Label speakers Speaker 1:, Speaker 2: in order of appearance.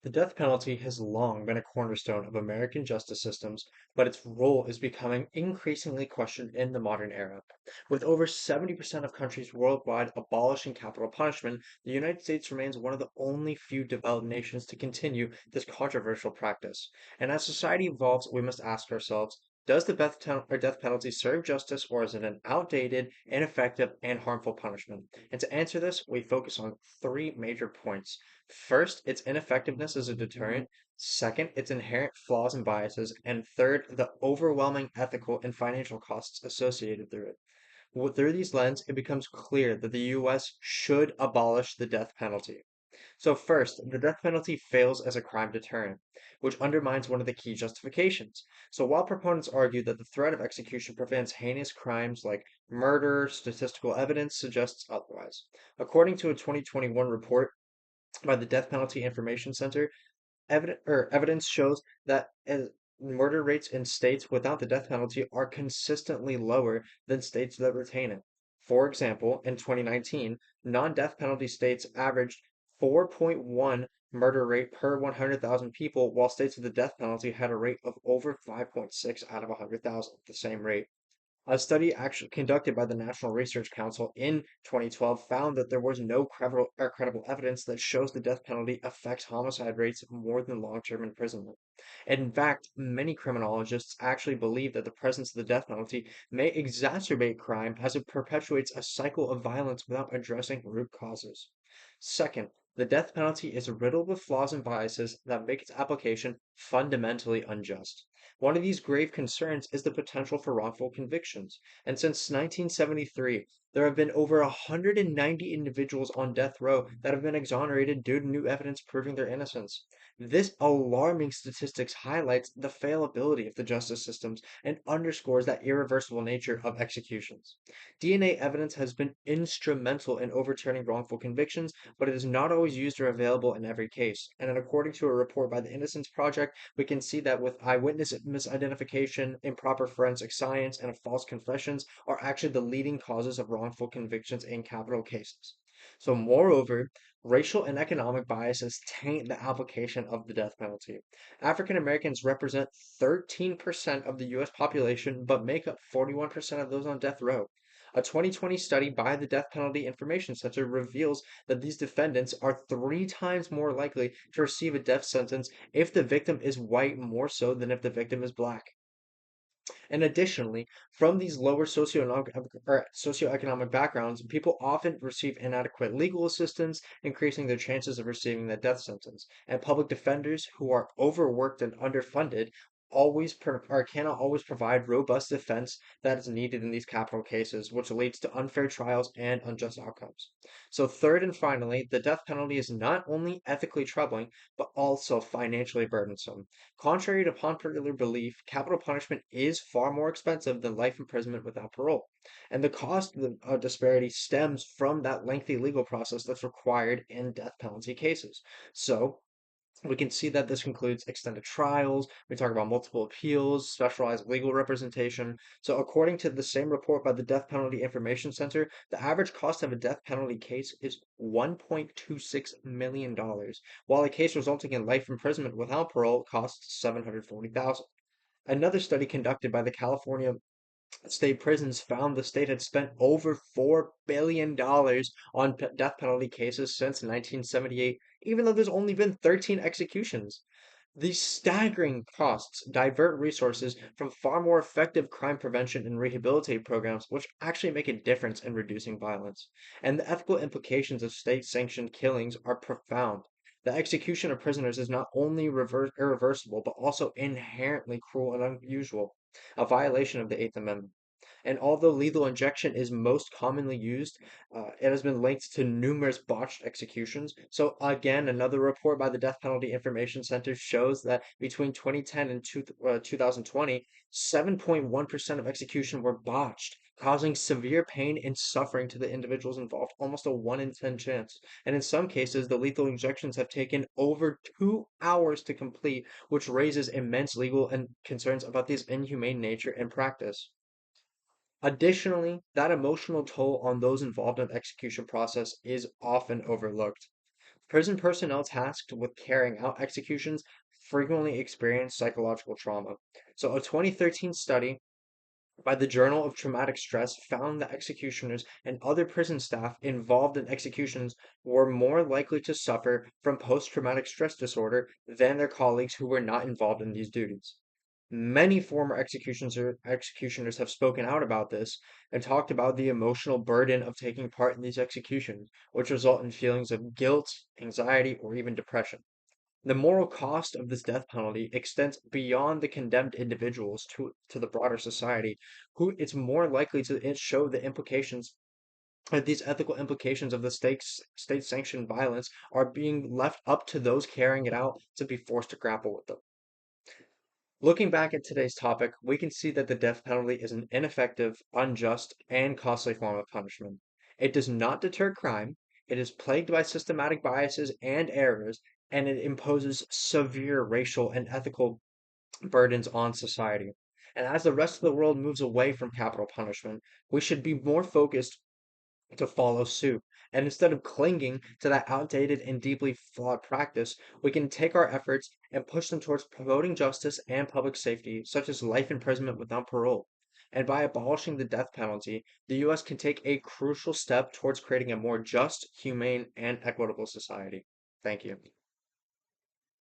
Speaker 1: The death penalty has long been a cornerstone of American justice systems, but its role is becoming increasingly questioned in the modern era. With over 70% of countries worldwide abolishing capital punishment, the United States remains one of the only few developed nations to continue this controversial practice. And as society evolves, we must ask ourselves, does the death penalty serve justice, or is it an outdated, ineffective, and harmful punishment? And to answer this, we focus on three major points. First, its ineffectiveness as a deterrent. Second, its inherent flaws and biases. And third, the overwhelming ethical and financial costs associated through it. Through these lenses, it becomes clear that the US should abolish the death penalty. So first, the death penalty fails as a crime deterrent, which undermines one of the key justifications. So while proponents argue that the threat of execution prevents heinous crimes like murder, statistical evidence suggests otherwise. According to a 2021 report by the Death Penalty Information Center, evidence shows that murder rates in states without the death penalty are consistently lower than states that retain it. For example, in 2019, non-death penalty states averaged 4.1 murder rate per 100,000 people, while states with the death penalty had a rate of over 5.6 out of 100,000, the same rate. A study actually conducted by the National Research Council in 2012 found that there was no credible evidence that shows the death penalty affects homicide rates more than long-term imprisonment. And in fact, many criminologists actually believe that the presence of the death penalty may exacerbate crime as it perpetuates a cycle of violence without addressing root causes. Second, the death penalty is riddled with flaws and biases that make its application fundamentally unjust. One of these grave concerns is the potential for wrongful convictions. And since 1973, there have been over 190 individuals on death row that have been exonerated due to new evidence proving their innocence. This alarming statistics highlights the fallibility of the justice systems and underscores that irreversible nature of executions. DNA evidence has been instrumental in overturning wrongful convictions, but it is not always used or available in every case. And then according to a report by the Innocence Project, we can see that with eyewitness misidentification, improper forensic science, and false confessions are actually the leading causes of wrongful convictions in capital cases. So, moreover, racial and economic biases taint the application of the death penalty. African Americans represent 13% of the US population, but make up 41% of those on death row. A 2020 study by the Death Penalty Information Center reveals that these defendants are three times more likely to receive a death sentence if the victim is white more so than if the victim is black. And additionally, from these lower socioeconomic backgrounds, people often receive inadequate legal assistance, increasing their chances of receiving the death sentence. And public defenders who are overworked and underfunded or cannot always provide robust defense that is needed in these capital cases, which leads to unfair trials and unjust outcomes. So, third and finally, the death penalty is not only ethically troubling, but also financially burdensome. Contrary to popular belief, capital punishment is far more expensive than life imprisonment without parole. And the cost disparity stems from that lengthy legal process that's required in death penalty cases. So, we can see that this includes extended trials. We talk about multiple appeals, specialized legal representation. So, according to the same report by the Death Penalty Information Center, the average cost of a death penalty case is $1.26 million, while a case resulting in life imprisonment without parole costs $740,000. Another study conducted by the California state prisons found the state had spent over $4 billion on death penalty cases since 1978, even though there's only been 13 executions. These staggering costs divert resources from far more effective crime prevention and rehabilitative programs, which actually make a difference in reducing violence. And the ethical implications of state sanctioned killings are profound. The execution of prisoners is not only irreversible, but also inherently cruel and unusual, a violation of the Eighth Amendment. And although lethal injection is most commonly used, it has been linked to numerous botched executions. So again, another report by the Death Penalty Information Center shows that between 2010 and 2020, 7.1% of execution were botched, causing severe pain and suffering to the individuals involved, almost a 1 in 10 chance. And in some cases, the lethal injections have taken over 2 hours to complete, which raises immense legal and concerns about this inhumane nature and practice. Additionally, that emotional toll on those involved in the execution process is often overlooked. Prison personnel tasked with carrying out executions frequently experience psychological trauma. So, a 2013 study by the Journal of Traumatic Stress found that executioners and other prison staff involved in executions were more likely to suffer from post-traumatic stress disorder than their colleagues who were not involved in these duties. Many former executioners have spoken out about this and talked about the emotional burden of taking part in these executions, which result in feelings of guilt, anxiety, or even depression. The moral cost of this death penalty extends beyond the condemned individuals to the broader society, who it's more likely to show the implications that these ethical implications of the state-sanctioned violence are being left up to those carrying it out to be forced to grapple with them. Looking back at today's topic, we can see that the death penalty is an ineffective, unjust, and costly form of punishment. It does not deter crime, it is plagued by systematic biases and errors, and it imposes severe racial and ethical burdens on society. And as the rest of the world moves away from capital punishment, we should be more focused to follow suit. And instead of clinging to that outdated and deeply flawed practice, we can take our efforts and push them towards promoting justice and public safety, such as life imprisonment without parole. And by abolishing the death penalty, the US can take a crucial step towards creating a more just, humane, and equitable society. Thank you.